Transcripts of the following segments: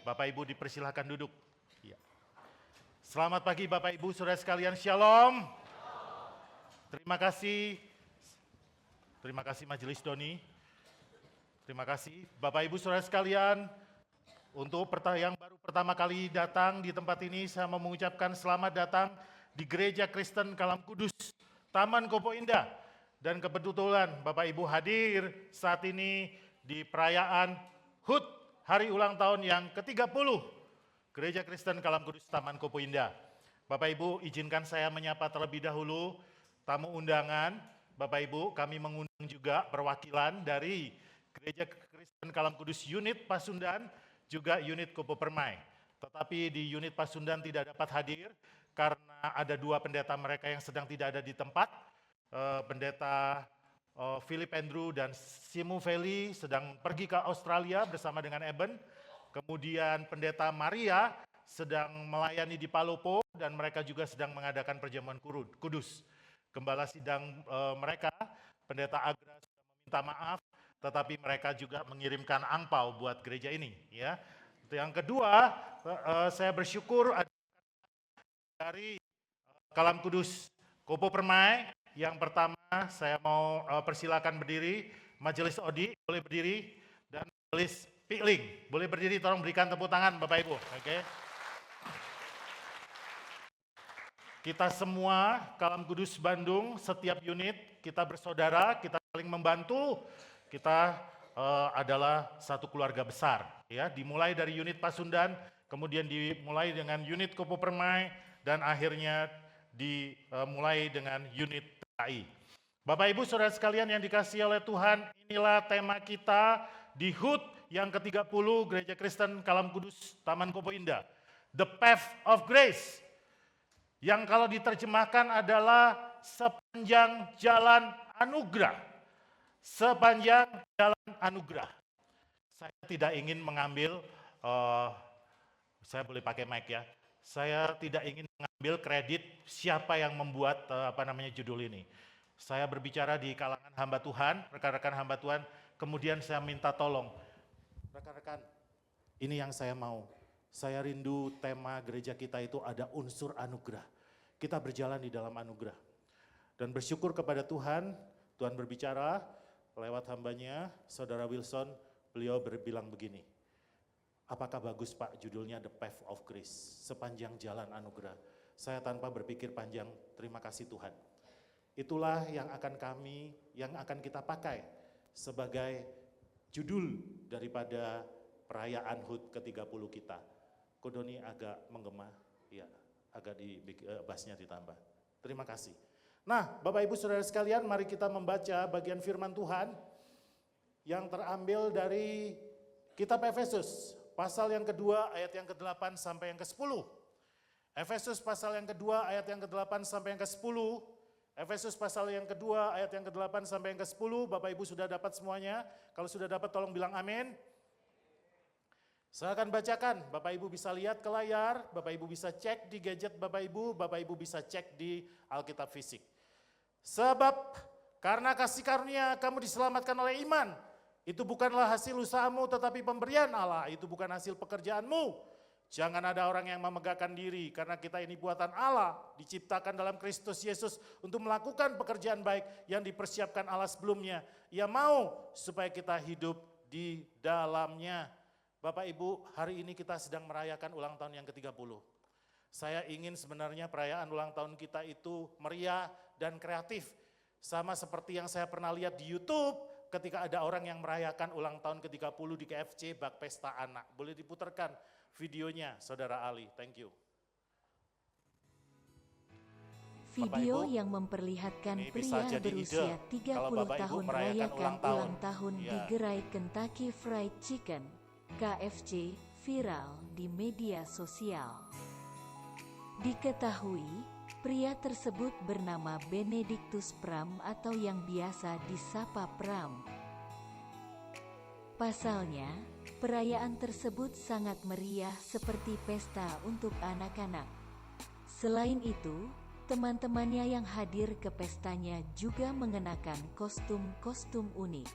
Bapak Ibu dipersilahkan duduk. Ya. Selamat pagi Bapak Ibu, saudara sekalian, Shalom. Terima kasih Majelis Doni. Terima kasih Bapak Ibu, saudara sekalian. Untuk yang baru pertama kali datang di tempat ini, saya mau mengucapkan selamat datang di Gereja Kristen Kalam Kudus, Taman Kopo Indah. Dan kebetulan Bapak Ibu hadir saat ini di perayaan HUT, Hari Ulang Tahun yang ke-30. Gereja Kristen Kalam Kudus Taman Kopo Indah. Bapak Ibu, izinkan saya menyapa terlebih dahulu tamu undangan. Bapak Ibu, kami mengundang juga perwakilan dari Gereja Kristen Kalam Kudus unit Pasundan, juga unit Kopo Permai. Tetapi di unit Pasundan tidak dapat hadir karena ada dua pendeta mereka yang sedang tidak ada di tempat. Pendeta Philip Andrew dan Simu Feli sedang pergi ke Australia bersama dengan Eben. Kemudian pendeta Maria sedang melayani di Palopo dan mereka juga sedang mengadakan perjamuan kudus. Gembala sidang mereka, pendeta Agra sudah meminta maaf, tetapi mereka juga mengirimkan angpau buat gereja ini. Ya. Yang kedua, saya bersyukur dari Kalam Kudus Kopo Permai. Yang pertama, saya mau persilakan berdiri, Majelis Odi boleh berdiri, dan Majelis Pikling, boleh berdiri, tolong berikan tepuk tangan Bapak Ibu. Oke. Kita semua Kalam Kudus Bandung, setiap unit kita bersaudara, kita saling membantu, kita adalah satu keluarga besar. Ya, dimulai dari unit Pasundan, kemudian dimulai dengan unit Kopo Permai, dan akhirnya dimulai dengan unit PKI. Bapak Ibu saudara sekalian yang dikasihi oleh Tuhan, inilah tema kita di HUT yang ke-30 Gereja Kristen Kalam Kudus Taman Kopo Indah. The Path of Grace. Yang kalau diterjemahkan adalah sepanjang jalan anugerah. Sepanjang jalan anugerah. Saya tidak ingin mengambil, saya boleh pakai mic ya. Saya tidak ingin mengambil kredit siapa yang membuat judul ini. Saya berbicara di kalangan hamba Tuhan, rekan-rekan hamba Tuhan, kemudian saya minta tolong. Rekan-rekan, ini yang saya mau. Saya rindu tema gereja kita itu ada unsur anugerah. Kita berjalan di dalam anugerah. Dan bersyukur kepada Tuhan, Tuhan berbicara lewat hambanya, Saudara Wilson, beliau berbilang begini. Apakah bagus Pak judulnya The Path of Grace, sepanjang jalan anugerah. Saya tanpa berpikir panjang, terima kasih Tuhan. Itulah yang akan kita pakai sebagai judul daripada perayaan HUT ke-30 kita. Kodoni agak menggema, ya, agak bassnya ditambah. Terima kasih. Nah, Bapak Ibu Saudara sekalian, mari kita membaca bagian firman Tuhan yang terambil dari kitab Efesus, pasal yang kedua, ayat yang ke-8 sampai yang ke-10. Efesus pasal yang kedua, ayat yang ke-8 sampai yang ke-10. Efesus pasal yang kedua, ayat yang ke-8 sampai yang ke-10. Bapak Ibu sudah dapat semuanya? Kalau sudah dapat tolong bilang amin. Saya akan bacakan, Bapak Ibu bisa lihat ke layar, Bapak Ibu bisa cek di gadget Bapak Ibu bisa cek di Alkitab fisik. Sebab karena kasih karunia kamu diselamatkan oleh iman, itu bukanlah hasil usahamu tetapi pemberian Allah, itu bukan hasil pekerjaanmu. Jangan ada orang yang memegahkan diri karena kita ini buatan Allah, diciptakan dalam Kristus Yesus untuk melakukan pekerjaan baik yang dipersiapkan Allah sebelumnya. Ia mau supaya kita hidup di dalamnya. Bapak Ibu, hari ini kita sedang merayakan ulang tahun yang ke-30. Saya ingin sebenarnya perayaan ulang tahun kita itu meriah dan kreatif. Sama seperti yang saya pernah lihat di YouTube ketika ada orang yang merayakan ulang tahun ke-30 di KFC Bak Pesta Anak. Boleh diputarkan videonya, Saudara Ali. Thank you. Video yang memperlihatkan pria berusia 30 tahun merayakan ulang tahun di gerai Kentucky Fried Chicken, KFC, viral di media sosial. Diketahui, pria tersebut bernama Benedictus Pram atau yang biasa disapa Pram. Pasalnya, perayaan tersebut sangat meriah seperti pesta untuk anak-anak. Selain itu, teman-temannya yang hadir ke pestanya juga mengenakan kostum-kostum unik.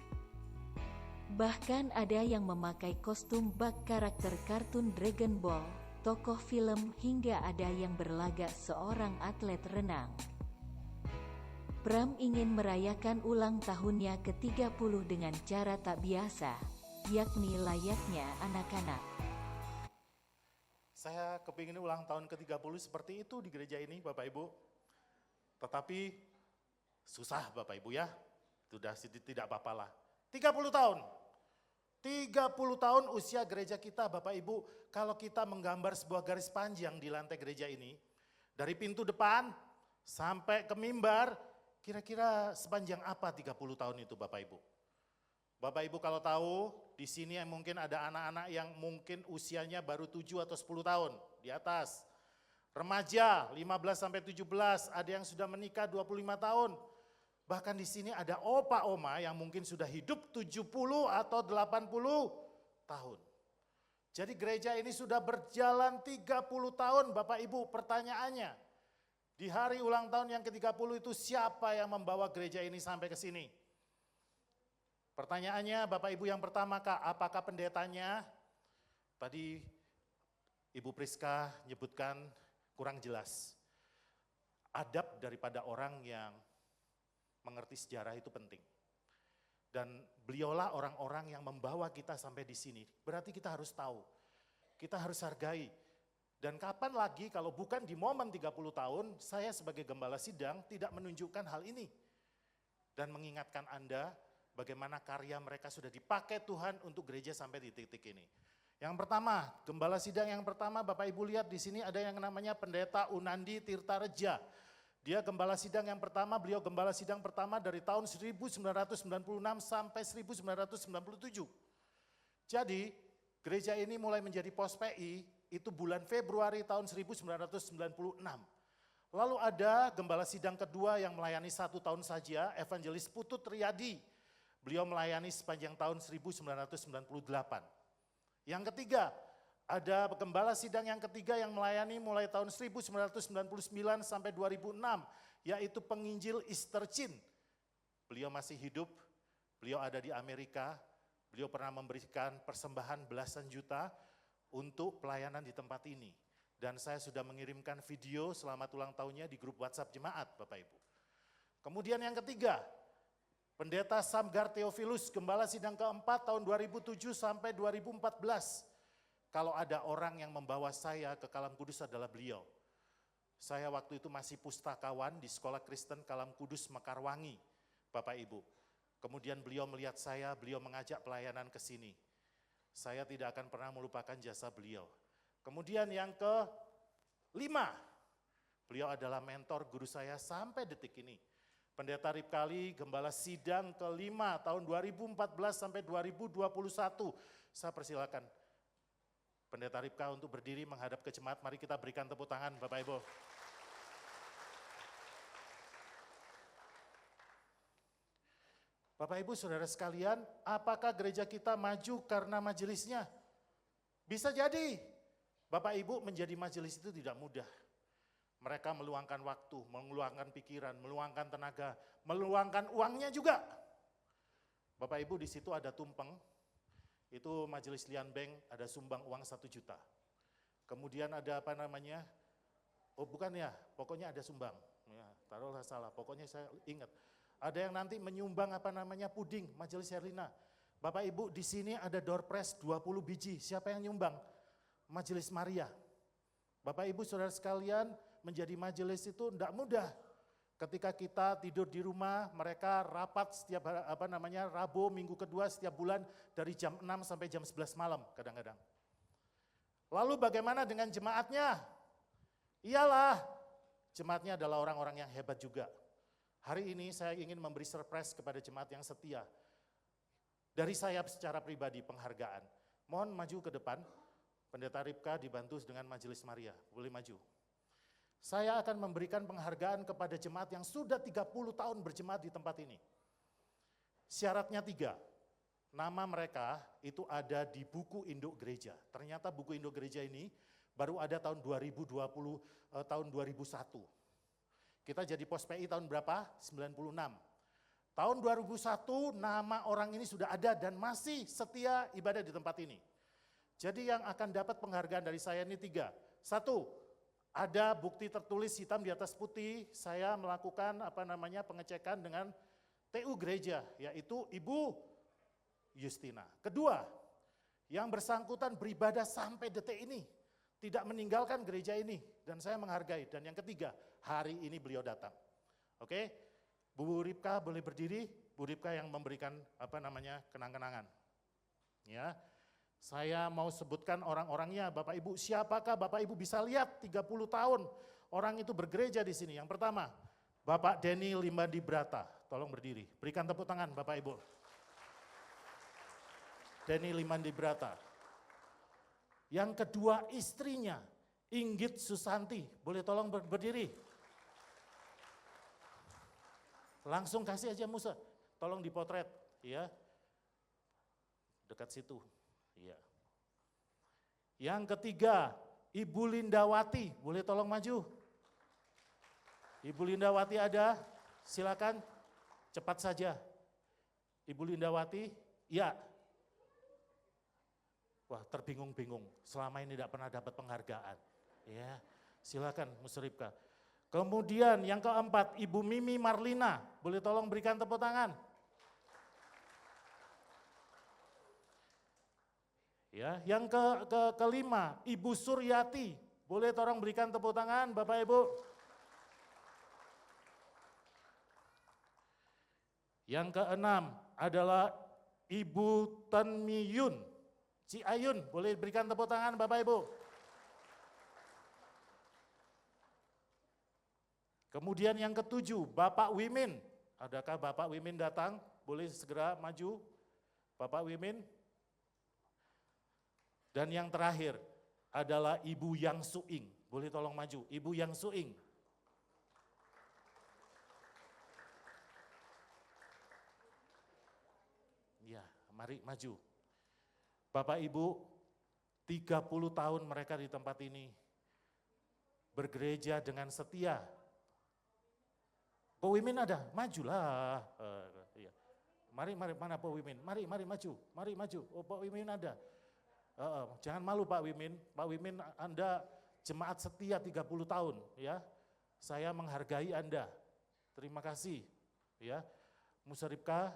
Bahkan ada yang memakai kostum bak karakter kartun Dragon Ball, tokoh film hingga ada yang berlagak seorang atlet renang. Pram ingin merayakan ulang tahunnya ke-30 dengan cara tak biasa, yakni layaknya anak-anak. Saya kepingin ulang tahun ke-30 seperti itu di gereja ini Bapak Ibu. Tetapi susah Bapak Ibu ya, sudah tidak apa-apa lah. 30 tahun. 30 tahun usia gereja kita Bapak Ibu, kalau kita menggambar sebuah garis panjang di lantai gereja ini, dari pintu depan sampai ke mimbar, kira-kira sepanjang apa 30 tahun itu Bapak Ibu? Bapak Ibu kalau tahu, di sini mungkin ada anak-anak yang mungkin usianya baru 7 atau 10 tahun di atas. Remaja 15 sampai 17, ada yang sudah menikah 25 tahun. Bahkan di sini ada opa-oma yang mungkin sudah hidup 70 atau 80 tahun. Jadi gereja ini sudah berjalan 30 tahun Bapak Ibu. Pertanyaannya, di hari ulang tahun yang ke-30 itu siapa yang membawa gereja ini sampai ke sini? Pertanyaannya Bapak Ibu yang pertama Kak, apakah pendetanya? Tadi Ibu Priska nyebutkan kurang jelas. Adab daripada orang yang mengerti sejarah itu penting. Dan beliaulah orang-orang yang membawa kita sampai di sini. Berarti kita harus tahu, kita harus hargai. Dan kapan lagi kalau bukan di momen 30 tahun, saya sebagai gembala sidang tidak menunjukkan hal ini. Dan mengingatkan Anda bagaimana karya mereka sudah dipakai Tuhan untuk gereja sampai di titik ini. Yang pertama, gembala sidang yang pertama Bapak Ibu lihat di sini ada yang namanya Pendeta Unandi Tirtareja. Dia gembala sidang yang pertama, beliau gembala sidang pertama dari tahun 1996 sampai 1997. Jadi gereja ini mulai menjadi pos PI itu bulan Februari tahun 1996. Lalu ada gembala sidang kedua yang melayani 1 tahun saja, Evangelis Putut Riyadi. Beliau melayani sepanjang tahun 1998. Yang ketiga, ada gembala sidang yang ketiga yang melayani mulai tahun 1999 sampai 2006, yaitu penginjil Easter Chin. Beliau masih hidup, beliau ada di Amerika, beliau pernah memberikan persembahan belasan juta untuk pelayanan di tempat ini. Dan saya sudah mengirimkan video selamat ulang tahunnya di grup WhatsApp jemaat Bapak Ibu. Kemudian yang ketiga, Pendeta Samgar Theophilus, gembala sidang keempat tahun 2007 sampai 2014. Kalau ada orang yang membawa saya ke Kalam Kudus adalah beliau. Saya waktu itu masih pustakawan di Sekolah Kristen Kalam Kudus Mekarwangi, Bapak Ibu. Kemudian beliau melihat saya, beliau mengajak pelayanan ke sini. Saya tidak akan pernah melupakan jasa beliau. Kemudian yang kelima, beliau adalah mentor guru saya sampai detik ini. Pendeta Ripkali, gembala sidang kelima tahun 2014 sampai 2021. Saya persilakan Pendeta Ripka untuk berdiri menghadap ke jemaat. Mari kita berikan tepuk tangan Bapak Ibu. Bapak Ibu saudara sekalian, apakah gereja kita maju karena majelisnya? Bisa jadi. Bapak Ibu menjadi majelis itu tidak mudah. Mereka meluangkan waktu, meluangkan pikiran, meluangkan tenaga, meluangkan uangnya juga. Bapak Ibu di situ ada tumpeng, itu majelis Lian Bank ada sumbang uang 1 juta. Kemudian ada apa namanya, oh bukan ya, pokoknya ada sumbang. Ya, taruhlah salah, pokoknya saya ingat. Ada yang nanti menyumbang apa namanya puding, majelis Herlina. Bapak Ibu di sini ada door prize 20 biji, siapa yang nyumbang? Majelis Maria. Bapak Ibu saudara sekalian, menjadi majelis itu tidak mudah. Ketika kita tidur di rumah, mereka rapat setiap Rabu, minggu kedua setiap bulan dari jam 6 sampai jam 11 malam kadang-kadang. Lalu bagaimana dengan jemaatnya? Iyalah, jemaatnya adalah orang-orang yang hebat juga. Hari ini saya ingin memberi surprise kepada jemaat yang setia. Dari saya secara pribadi penghargaan. Mohon maju ke depan, Pendeta Ripka dibantu dengan Majelis Maria, boleh maju. Saya akan memberikan penghargaan kepada jemaat yang sudah 30 tahun berjemaat di tempat ini. Syaratnya 3, nama mereka itu ada di buku induk gereja. Ternyata buku induk gereja ini baru ada tahun 2020, tahun 2001. Kita jadi pos PI tahun berapa? 96. Tahun 2001 nama orang ini sudah ada dan masih setia ibadah di tempat ini. Jadi yang akan dapat penghargaan dari saya ini 3. 1, ada bukti tertulis hitam di atas putih, saya melakukan pengecekan dengan TU gereja, yaitu Ibu Justina. Kedua, yang bersangkutan beribadah sampai detik ini, tidak meninggalkan gereja ini, dan saya menghargai. Dan yang ketiga, hari ini beliau datang. Oke, Bu Ripka boleh berdiri, Bu Ripka yang memberikan kenang-kenangan. Ya, saya mau sebutkan orang-orangnya, Bapak Ibu. Siapakah Bapak Ibu bisa lihat 30 tahun orang itu bergereja di sini? Yang pertama, Bapak Denny Limbandi Brata, tolong berdiri. Berikan tepuk tangan Bapak Ibu. Denny Limbandi Brata. Yang kedua istrinya, Inggit Susanti, boleh tolong berdiri. Langsung kasih aja Musa, tolong dipotret, ya. Dekat situ, ya. Yang ketiga, Ibu Lindawati, boleh tolong maju. Ibu Lindawati ada, silakan, cepat saja. Ibu Lindawati, ya. Wah, terbingung-bingung, selama ini tidak pernah dapat penghargaan. Ya, silakan Musripka. Kemudian yang keempat, Ibu Mimi Marlina, boleh tolong berikan tepuk tangan. Ya, yang kelima, Ibu Suryati, boleh tolong berikan tepuk tangan Bapak Ibu. Yang keenam adalah Ibu Tanmiyun, Ciayun, boleh berikan tepuk tangan Bapak Ibu. Kemudian yang ketujuh, Bapak Wimin. Adakah Bapak Wimin datang? Boleh segera maju, Bapak Wimin. Dan yang terakhir adalah Ibu Yang Suing. Boleh tolong maju, Ibu Yang Suing. Ya, mari maju. Bapak Ibu, 30 tahun mereka di tempat ini bergereja dengan setia. Pak Wimin ada, majulah. Ya. Mari, mana Pak Wimin? Mari maju. Oh, Pak Wimin ada. Jangan malu Pak Wimin. Pak Wimin, Anda jemaat setia 30 tahun, ya. Saya menghargai Anda. Terima kasih, ya. Musripka,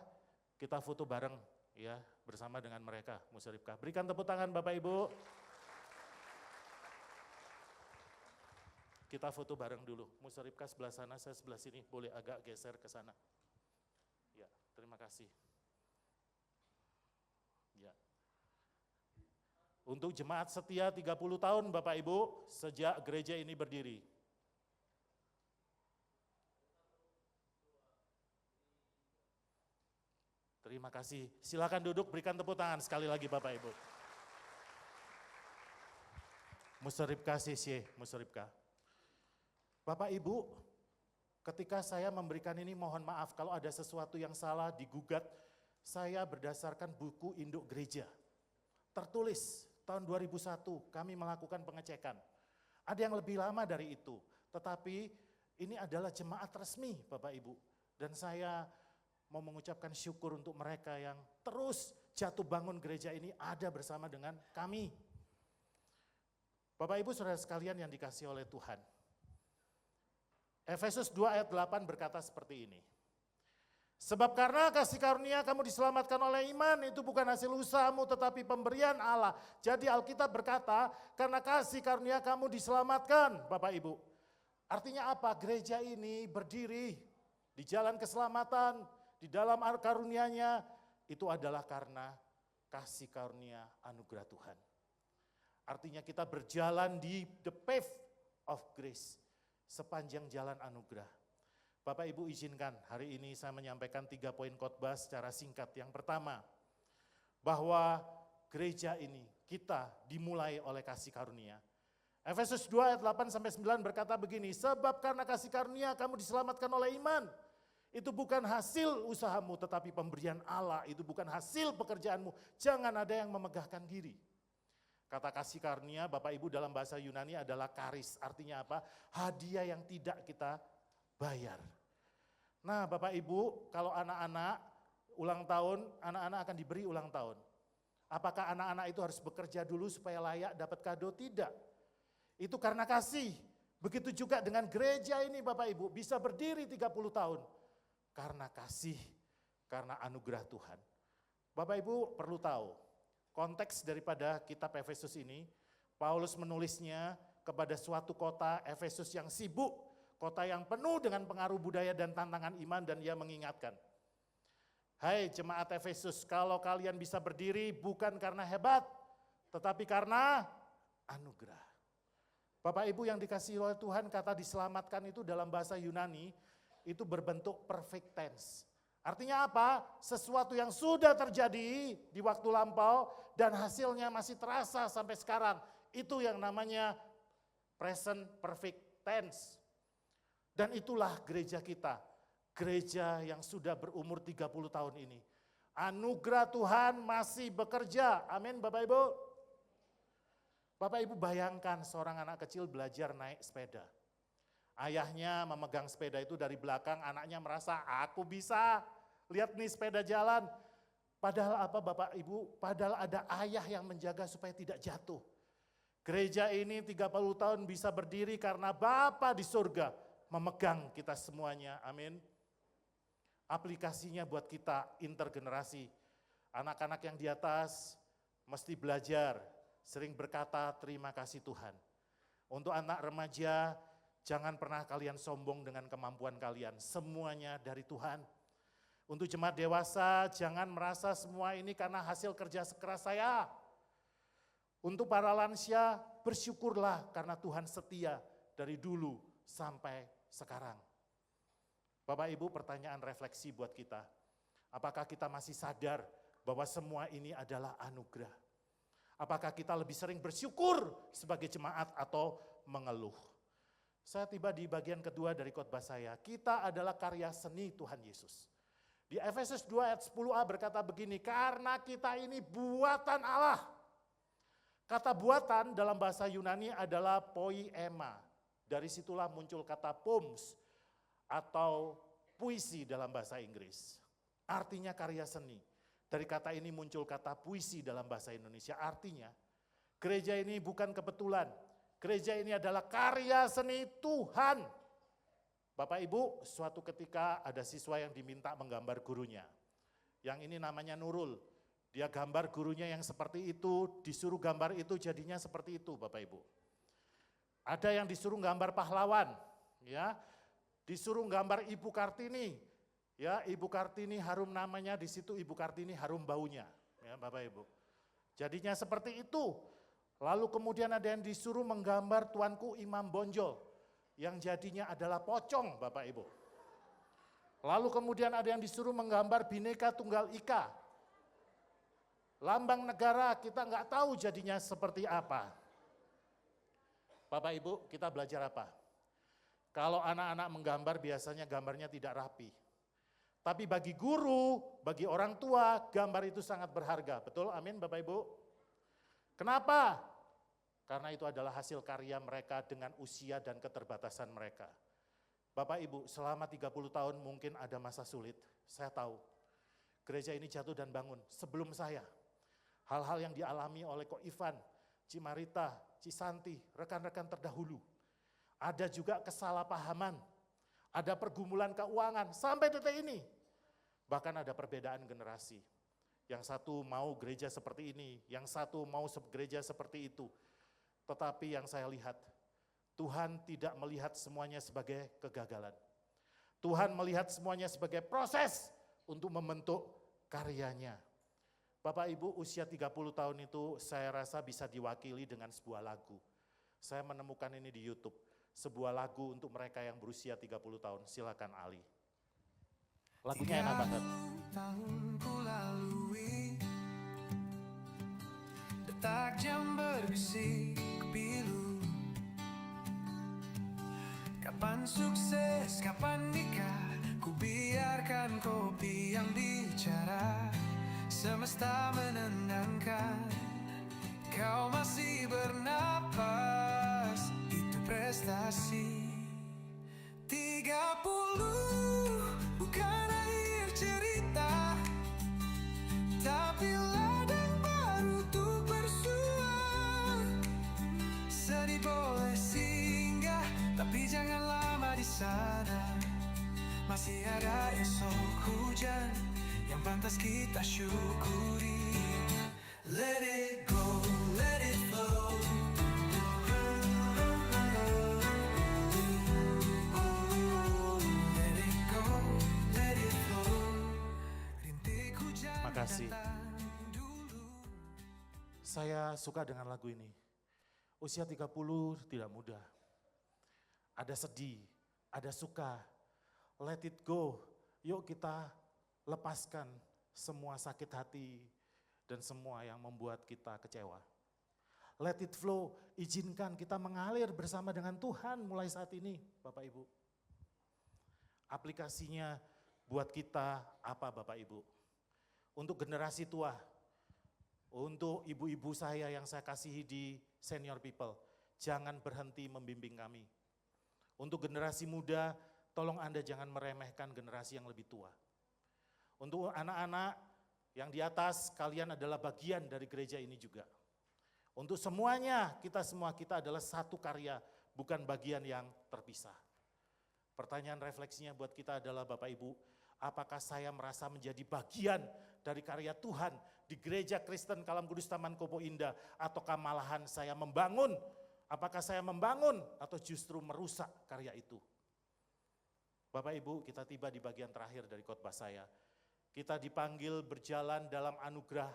kita foto bareng, ya, bersama dengan mereka, Musripka. Berikan tepuk tangan Bapak Ibu. Kita foto bareng dulu. Musripka sebelah sana, saya sebelah sini. Boleh agak geser ke sana. Ya, terima kasih. Ya. Untuk jemaat setia 30 tahun Bapak Ibu, sejak gereja ini berdiri. Terima kasih. Silakan duduk, berikan tepuk tangan sekali lagi Bapak Ibu. Musripka Sisye, Musripka. Bapak Ibu, ketika saya memberikan ini mohon maaf kalau ada sesuatu yang salah digugat, saya berdasarkan buku induk gereja. Tertulis tahun 2001 kami melakukan pengecekan. Ada yang lebih lama dari itu, tetapi ini adalah jemaat resmi Bapak Ibu. Dan saya mau mengucapkan syukur untuk mereka yang terus jatuh bangun gereja ini ada bersama dengan kami. Bapak Ibu saudara sekalian yang dikasihi oleh Tuhan. Efesus 2 ayat 8 berkata seperti ini. Sebab karena kasih karunia kamu diselamatkan oleh iman, itu bukan hasil usahamu tetapi pemberian Allah. Jadi Alkitab berkata, karena kasih karunia kamu diselamatkan, Bapak Ibu. Artinya apa? Gereja ini berdiri di jalan keselamatan, di dalam karunia-Nya, itu adalah karena kasih karunia anugerah Tuhan. Artinya kita berjalan di the path of grace, sepanjang jalan anugerah. Bapak Ibu izinkan hari ini saya menyampaikan 3 poin khotbah secara singkat. Yang pertama, bahwa gereja ini kita dimulai oleh kasih karunia. Efesus 2 ayat 8-9 berkata begini, sebab karena kasih karunia kamu diselamatkan oleh iman. Itu bukan hasil usahamu tetapi pemberian Allah, itu bukan hasil pekerjaanmu. Jangan ada yang memegahkan diri. Kata kasih karunia Bapak Ibu dalam bahasa Yunani adalah karis, artinya apa? Hadiah yang tidak kita bayar. Nah Bapak Ibu, kalau anak-anak ulang tahun, anak-anak akan diberi ulang tahun. Apakah anak-anak itu harus bekerja dulu supaya layak dapat kado? Tidak. Itu karena kasih. Begitu juga dengan gereja ini Bapak Ibu, bisa berdiri 30 tahun. Karena kasih, karena anugerah Tuhan. Bapak Ibu perlu tahu, konteks daripada kitab Efesus ini, Paulus menulisnya kepada suatu kota Efesus yang sibuk, kota yang penuh dengan pengaruh budaya dan tantangan iman, dan ia mengingatkan, hai jemaat Efesus, kalau kalian bisa berdiri bukan karena hebat, tetapi karena anugerah. Bapak Ibu yang dikasihi oleh Tuhan, kata diselamatkan itu dalam bahasa Yunani, itu berbentuk perfect tense. Artinya apa? Sesuatu yang sudah terjadi di waktu lampau dan hasilnya masih terasa sampai sekarang. Itu yang namanya present perfect tense. Dan itulah gereja kita. Gereja yang sudah berumur 30 tahun ini. Anugerah Tuhan masih bekerja. Amin Bapak Ibu. Bapak Ibu bayangkan seorang anak kecil belajar naik sepeda. Ayahnya memegang sepeda itu dari belakang, anaknya merasa aku bisa, lihat nih sepeda jalan. Padahal apa Bapak Ibu? Padahal ada ayah yang menjaga supaya tidak jatuh. Gereja ini 30 tahun bisa berdiri karena Bapa di surga memegang kita semuanya, amin. Aplikasinya buat kita intergenerasi. Anak-anak yang di atas mesti belajar, sering berkata terima kasih Tuhan. Untuk anak remaja, jangan pernah kalian sombong dengan kemampuan kalian, semuanya dari Tuhan. Untuk jemaat dewasa, jangan merasa semua ini karena hasil kerja keras saya. Untuk para lansia, bersyukurlah karena Tuhan setia dari dulu sampai sekarang. Bapak Ibu, pertanyaan refleksi buat kita. Apakah kita masih sadar bahwa semua ini adalah anugerah? Apakah kita lebih sering bersyukur sebagai jemaat atau mengeluh? Saya tiba di bagian kedua dari khotbah saya. Kita adalah karya seni Tuhan Yesus. Di Efesus 2 ayat 10a berkata begini, karena kita ini buatan Allah. Kata buatan dalam bahasa Yunani adalah poiema. Dari situlah muncul kata poems atau puisi dalam bahasa Inggris. Artinya karya seni. Dari kata ini muncul kata puisi dalam bahasa Indonesia. Artinya gereja ini bukan kebetulan. Gereja ini adalah karya seni Tuhan. Bapak Ibu, suatu ketika ada siswa yang diminta menggambar gurunya. Yang ini namanya Nurul. Dia gambar gurunya yang seperti itu, disuruh gambar itu jadinya seperti itu Bapak Ibu. Ada yang disuruh gambar pahlawan, ya, disuruh gambar Ibu Kartini. Ya, Ibu Kartini harum namanya, di situ Ibu Kartini harum baunya, ya Bapak Ibu. Jadinya seperti itu. Lalu kemudian ada yang disuruh menggambar Tuanku Imam Bonjol, yang jadinya adalah pocong Bapak Ibu. Lalu kemudian ada yang disuruh menggambar Bhinneka Tunggal Ika. Lambang negara kita nggak tahu jadinya seperti apa. Bapak Ibu, kita belajar apa? Kalau anak-anak menggambar biasanya gambarnya tidak rapi. Tapi bagi guru, bagi orang tua, gambar itu sangat berharga. Betul? Amin Bapak Ibu? Kenapa? Karena itu adalah hasil karya mereka dengan usia dan keterbatasan mereka. Bapak Ibu, selama 30 tahun mungkin ada masa sulit. Saya tahu, gereja ini jatuh dan bangun sebelum saya. Hal-hal yang dialami oleh Ko Ivan, Cimarita, Cisanti, rekan-rekan terdahulu. Ada juga kesalahpahaman, ada pergumulan keuangan sampai detik ini. Bahkan ada perbedaan generasi. Yang satu mau gereja seperti ini, yang satu mau gereja seperti itu. Tetapi yang saya lihat, Tuhan tidak melihat semuanya sebagai kegagalan. Tuhan melihat semuanya sebagai proses untuk membentuk karyanya. Bapak Ibu, usia 30 tahun itu saya rasa bisa diwakili dengan sebuah lagu. Saya menemukan ini di YouTube. Sebuah lagu untuk mereka yang berusia 30 tahun. Silakan Ali. Lagunya enak banget. 30 tahun ku lalui, detak jam berbisik pilu. Kapan sukses, kapan nikah, ku biarkan kopi yang bicara. Semesta menenangkan, kau masih bernapas, itu prestasi. 30 jadi boleh singgah, tapi jangan lama di sana. Masih ada esok hujan yang pantas kita syukuri. Let it go, let it flow. Let it go, let it flow. Rintik hujan Makasih. datang dulu. Saya suka dengan lagu ini. Usia 30 tidak mudah. Ada sedih, ada suka. Let it go. Yuk kita lepaskan semua sakit hati dan semua yang membuat kita kecewa. Let it flow, izinkan kita mengalir bersama dengan Tuhan mulai saat ini, Bapak Ibu. Aplikasinya buat kita apa Bapak Ibu? Untuk generasi tua, untuk ibu-ibu saya yang saya kasihi di senior people, jangan berhenti membimbing kami. Untuk generasi muda, tolong Anda jangan meremehkan generasi yang lebih tua. Untuk anak-anak yang di atas, kalian adalah bagian dari gereja ini juga. Untuk semuanya, kita adalah satu karya, bukan bagian yang terpisah. Pertanyaan refleksinya buat kita adalah Bapak Ibu, apakah saya merasa menjadi bagian dari karya Tuhan di Gereja Kristen Kalam Kudus Taman Kopo Indah, ataukah malahan saya membangun? Apakah saya membangun atau justru merusak karya itu? Bapak Ibu, kita tiba di bagian terakhir dari khotbah saya. Kita dipanggil berjalan dalam anugerah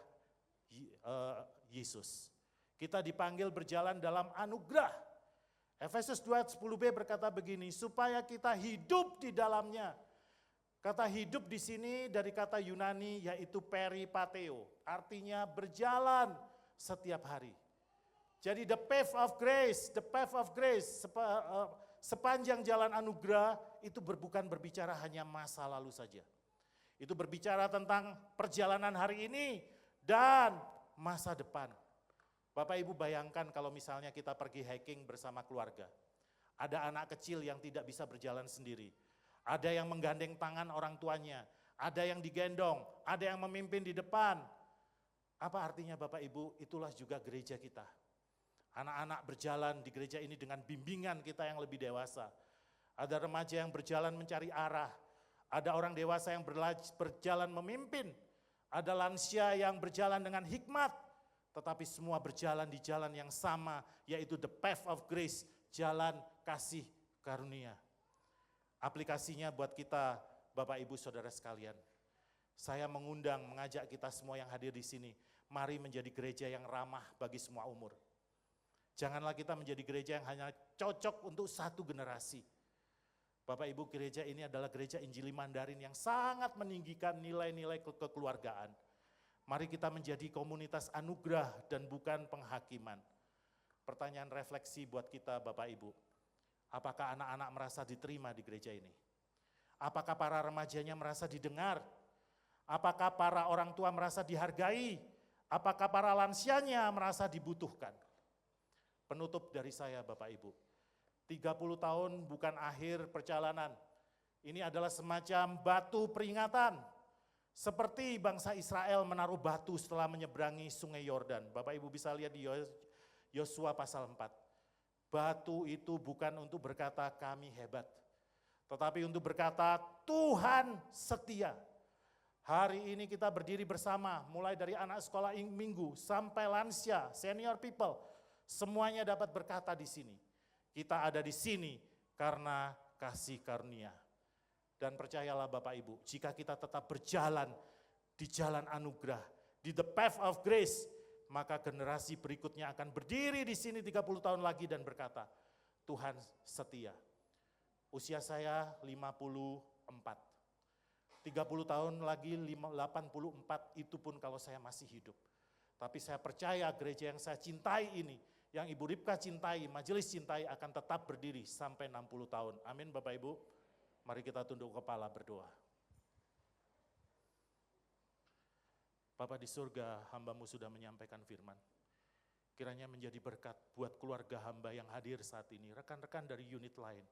Yesus. Kita dipanggil berjalan dalam anugerah. Efesus 2:10b berkata begini, supaya kita hidup di dalamnya. Kata hidup di sini dari kata Yunani yaitu peripateo, artinya berjalan setiap hari. Jadi the path of grace, sepanjang jalan anugerah itu bukan berbicara hanya masa lalu saja. Itu berbicara tentang perjalanan hari ini dan masa depan. Bapak Ibu bayangkan kalau misalnya kita pergi hiking bersama keluarga. Ada anak kecil yang tidak bisa berjalan sendiri. Ada yang menggandeng tangan orang tuanya. Ada yang digendong, ada yang memimpin di depan. Apa artinya Bapak Ibu? Itulah juga gereja kita. Anak-anak berjalan di gereja ini dengan bimbingan kita yang lebih dewasa. Ada remaja yang berjalan mencari arah. Ada orang dewasa yang berjalan memimpin. Ada lansia yang berjalan dengan hikmat. Tetapi semua berjalan di jalan yang sama, yaitu the path of grace, jalan kasih karunia. Aplikasinya buat kita, Bapak Ibu Saudara sekalian. Saya mengajak kita semua yang hadir di sini, mari menjadi gereja yang ramah bagi semua umur. Janganlah kita menjadi gereja yang hanya cocok untuk satu generasi. Bapak Ibu, gereja ini adalah gereja Injili Mandarin yang sangat meninggikan nilai-nilai kekeluargaan. Mari kita menjadi komunitas anugerah dan bukan penghakiman. Pertanyaan refleksi buat kita Bapak Ibu, apakah anak-anak merasa diterima di gereja ini? Apakah para remajanya merasa didengar? Apakah para orang tua merasa dihargai? Apakah para lansianya merasa dibutuhkan? Penutup dari saya Bapak Ibu, 30 tahun bukan akhir perjalanan. Ini adalah semacam batu peringatan. Seperti bangsa Israel menaruh batu setelah menyeberangi sungai Yordan. Bapak Ibu bisa lihat di Yosua pasal 4. Batu itu bukan untuk berkata kami hebat. Tetapi untuk berkata Tuhan setia. Hari ini kita berdiri bersama mulai dari anak sekolah minggu sampai lansia, senior people. Semuanya dapat berkata di sini. Kita ada di sini karena kasih karunia. Dan percayalah Bapak Ibu, jika kita tetap berjalan di jalan anugerah, di the path of grace, maka generasi berikutnya akan berdiri di sini 30 tahun lagi dan berkata, Tuhan setia. Usia saya 54. 30 tahun lagi 84, itu pun kalau saya masih hidup. Tapi saya percaya gereja yang saya cintai ini, yang Ibu Ripka cintai, majelis cintai akan tetap berdiri sampai 60 tahun. Amin Bapak Ibu. Mari kita tunduk kepala berdoa. Bapa di surga, hamba-Mu sudah menyampaikan firman. Kiranya menjadi berkat buat keluarga hamba yang hadir saat ini, rekan-rekan dari unit lain.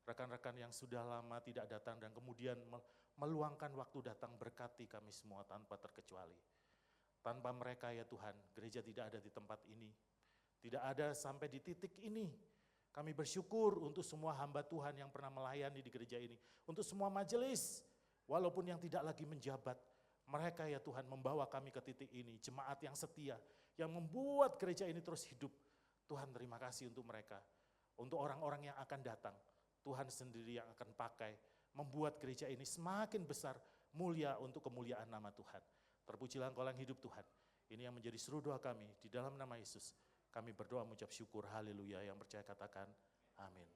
Rekan-rekan yang sudah lama tidak datang dan kemudian meluangkan waktu datang, berkati kami semua tanpa terkecuali. Tanpa mereka ya Tuhan, gereja tidak ada di tempat ini. Tidak ada sampai di titik ini. Kami bersyukur untuk semua hamba Tuhan yang pernah melayani di gereja ini. Untuk semua majelis, walaupun yang tidak lagi menjabat. Mereka ya Tuhan membawa kami ke titik ini. Jemaat yang setia, yang membuat gereja ini terus hidup. Tuhan terima kasih untuk mereka. Untuk orang-orang yang akan datang, Tuhan sendiri yang akan pakai. Membuat gereja ini semakin besar, mulia untuk kemuliaan nama Tuhan. Terpujilah Engkau yang hidup Tuhan. Ini yang menjadi seru doa kami di dalam nama Yesus. Kami berdoa mengucap syukur, haleluya. Yang percaya katakan, amin.